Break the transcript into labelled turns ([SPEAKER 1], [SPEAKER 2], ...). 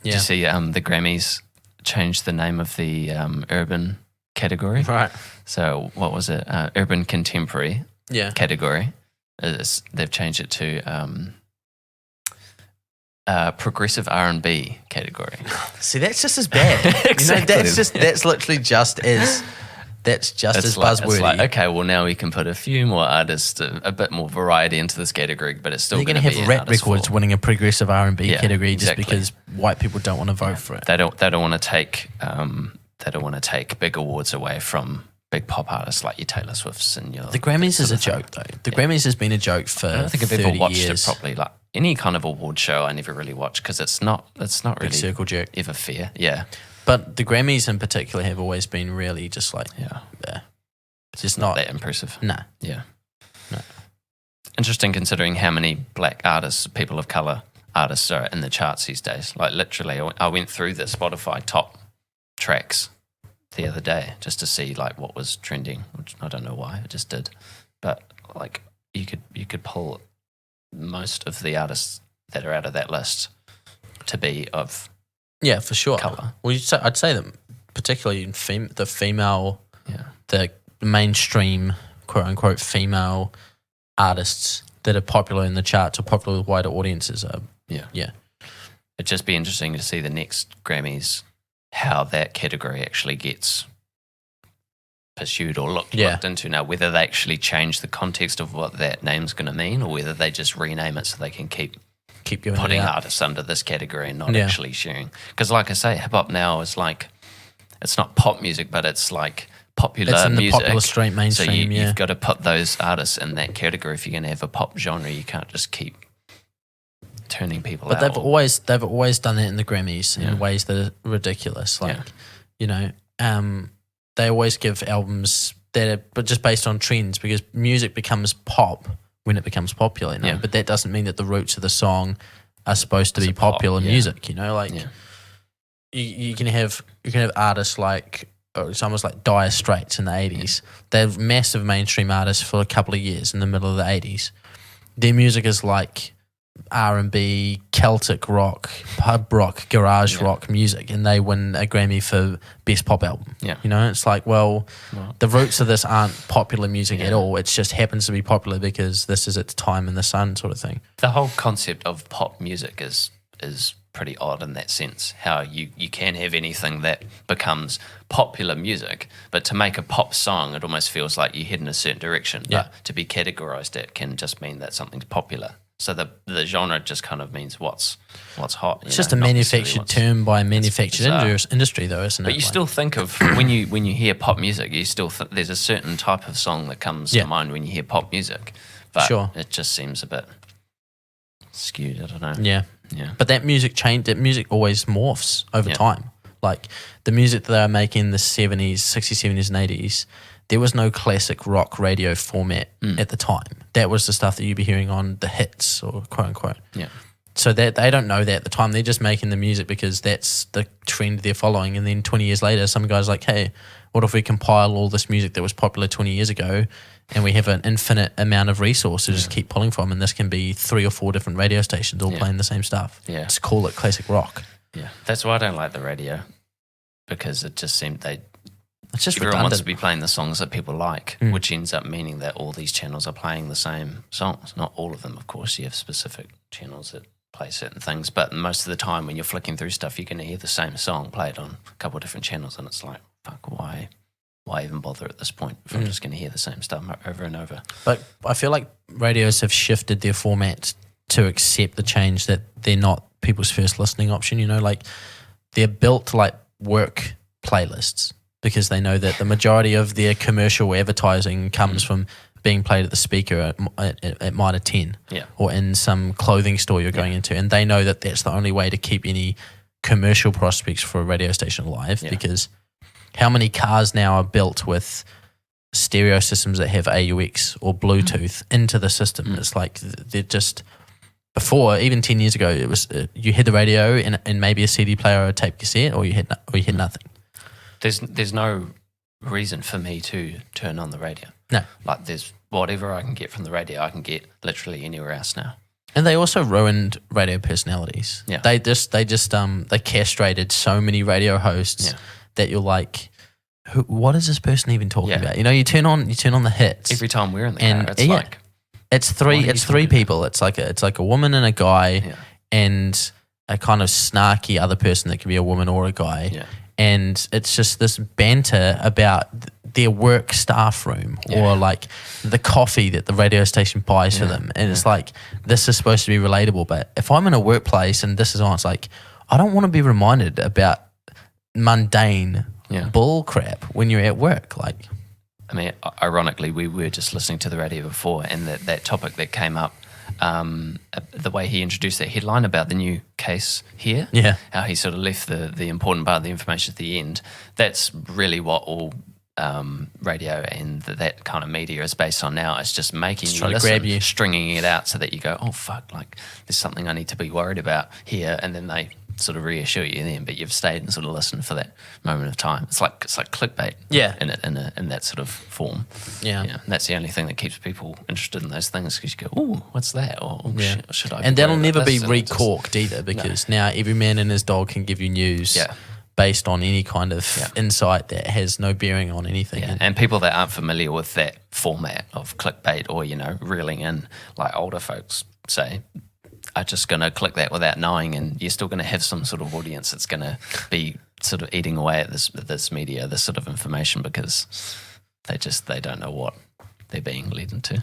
[SPEAKER 1] Did you see the Grammys changed the name of the urban category?
[SPEAKER 2] Right.
[SPEAKER 1] So what was it? Urban contemporary category. They've changed it to progressive R&B category.
[SPEAKER 2] See, that's just as bad.
[SPEAKER 1] Exactly.
[SPEAKER 2] That's literally just as buzzwordy.
[SPEAKER 1] It's like, okay, well now we can put a few more artists, a bit more variety into this category, but it's still going to be
[SPEAKER 2] have rap records winning a progressive R&B category
[SPEAKER 1] exactly.
[SPEAKER 2] just because white people don't want to vote for it.
[SPEAKER 1] They don't want to take big awards away from big pop artists like your Taylor Swifts and your.
[SPEAKER 2] The Grammys is a joke though. The Grammys has been a joke for. I don't think I've ever watched it
[SPEAKER 1] properly. Like any kind of award show, I never really watch because it's not really
[SPEAKER 2] big circle jerk
[SPEAKER 1] ever fair. Yeah.
[SPEAKER 2] But the Grammys in particular have always been really just like, it's just not
[SPEAKER 1] that impressive.
[SPEAKER 2] Nah.
[SPEAKER 1] Yeah.
[SPEAKER 2] No.
[SPEAKER 1] Interesting considering how many black artists, people of colour artists are in the charts these days. Like literally, I went through the Spotify top tracks the other day just to see like what was trending, which I don't know why, I just did. But like you could pull most of the artists that are out of that list to be of
[SPEAKER 2] for sure.
[SPEAKER 1] Colour.
[SPEAKER 2] Well, I'd say that particularly in the female, the mainstream quote unquote female artists that are popular in the charts or popular with wider audiences are. Yeah.
[SPEAKER 1] It'd just be interesting to see the next Grammys, how that category actually gets pursued or looked into now, whether they actually change the context of what that name's going to mean or whether they just rename it so they can keep putting artists under this category and not actually sharing. Because like I say, hip-hop now is like, it's not pop music, but it's like popular
[SPEAKER 2] it's in
[SPEAKER 1] music.
[SPEAKER 2] The popular straight mainstream,
[SPEAKER 1] so you've got to put those artists in that category if you're going to have a pop genre. You can't just keep turning people out.
[SPEAKER 2] But they've always done that in the Grammys in ways that are ridiculous. Like, they always give albums but just based on trends because music becomes pop when it becomes popular, but that doesn't mean that the roots of the song are supposed to be popular music, you can have artists like it's almost like Dire Straits in the 80s. They're massive mainstream artists for a couple of years in the middle of the 80s. Their music is like R&B, Celtic rock, pub rock, garage rock music, and they win a Grammy for Best Pop Album.
[SPEAKER 1] Yeah.
[SPEAKER 2] It's like, well, the roots of this aren't popular music at all. It just happens to be popular because this is its time in the sun sort of thing.
[SPEAKER 1] The whole concept of pop music is pretty odd in that sense, how you can have anything that becomes popular music, but to make a pop song, it almost feels like you head in a certain direction. But to be categorized, it can just mean that something's popular. So the genre just kind of means what's hot.
[SPEAKER 2] It's just a manufactured term by a manufactured industry, though, isn't it?
[SPEAKER 1] But you still think of when you hear pop music, you still there's a certain type of song that comes to mind when you hear pop music. But it just seems a bit skewed. I don't know.
[SPEAKER 2] Yeah. But that music always morphs over time. Like the music that they were making in the 70s, 60s, 70s, and 80s. There was no classic rock radio format at the time. That was the stuff that you'd be hearing on the hits or quote unquote.
[SPEAKER 1] Yeah.
[SPEAKER 2] So that they don't know that at the time. They're just making the music because that's the trend they're following. And then 20 years later, some guy's like, hey, what if we compile all this music that was popular 20 years ago and we have an infinite amount of resources to just keep pulling from, and this can be 3 or 4 different radio stations all playing the same stuff.
[SPEAKER 1] Yeah.
[SPEAKER 2] Just call it classic rock.
[SPEAKER 1] Yeah. That's why I don't like the radio, because it just seemed
[SPEAKER 2] it's just
[SPEAKER 1] everyone
[SPEAKER 2] redundant.
[SPEAKER 1] wants to be playing the songs that people like, which ends up meaning that all these channels are playing the same songs. Not all of them, of course. You have specific channels that play certain things, but most of the time when you're flicking through stuff, you're going to hear the same song played on a couple of different channels, and it's like, fuck, why even bother at this point if I'm just going to hear the same stuff over and over?
[SPEAKER 2] But I feel like radios have shifted their format to accept the change that they're not people's first listening option. Like they're built to like work playlists, because they know that the majority of their commercial advertising comes from being played at the speaker at Mitre 10 or in some clothing store you're going into. And they know that that's the only way to keep any commercial prospects for a radio station alive, because how many cars now are built with stereo systems that have AUX or Bluetooth into the system? It's like they're just... Before, even 10 years ago, it was you had the radio and maybe a CD player or a tape cassette, or you had nothing.
[SPEAKER 1] There's no reason for me to turn on the radio.
[SPEAKER 2] No.
[SPEAKER 1] Like there's whatever I can get from the radio, I can get literally anywhere else now.
[SPEAKER 2] And they also ruined radio personalities.
[SPEAKER 1] Yeah.
[SPEAKER 2] They castrated so many radio hosts that you're like, what is this person even talking about? You know, you turn on the hits
[SPEAKER 1] every time we're in the car. It's like
[SPEAKER 2] it's three people. It's like a woman and a guy, and a kind of snarky other person that can be a woman or a guy. Yeah. And it's just this banter about their work staff room or like the coffee that the radio station buys for them. And it's like, this is supposed to be relatable. But if I'm in a workplace and this is on, it's like, I don't want to be reminded about mundane bull crap when you're at work. Like,
[SPEAKER 1] I mean, ironically, we were just listening to the radio before, and that topic that came up, the way he introduced that headline about the new case here, how he sort of left the important part of the information at the end. That's really what all radio and that kind of media is based on now. It's just making you listen, grab you, stringing it out so that you go, oh fuck, like there's something I need to be worried about here, and then they sort of reassure you then, but you've stayed and sort of listened for that moment of time. It's like clickbait, in that sort of form. And that's the only thing that keeps people interested in those things, because you go, oh, what's that? Or shit, should I?
[SPEAKER 2] And that'll never be recorked either, because now every man and his dog can give you news based on any kind of insight that has no bearing on anything.
[SPEAKER 1] And people that aren't familiar with that format of clickbait, or reeling in, like older folks say, are just going to click that without knowing, and you're still going to have some sort of audience that's going to be sort of eating away at this media, this sort of information, because they don't know what they're being led into.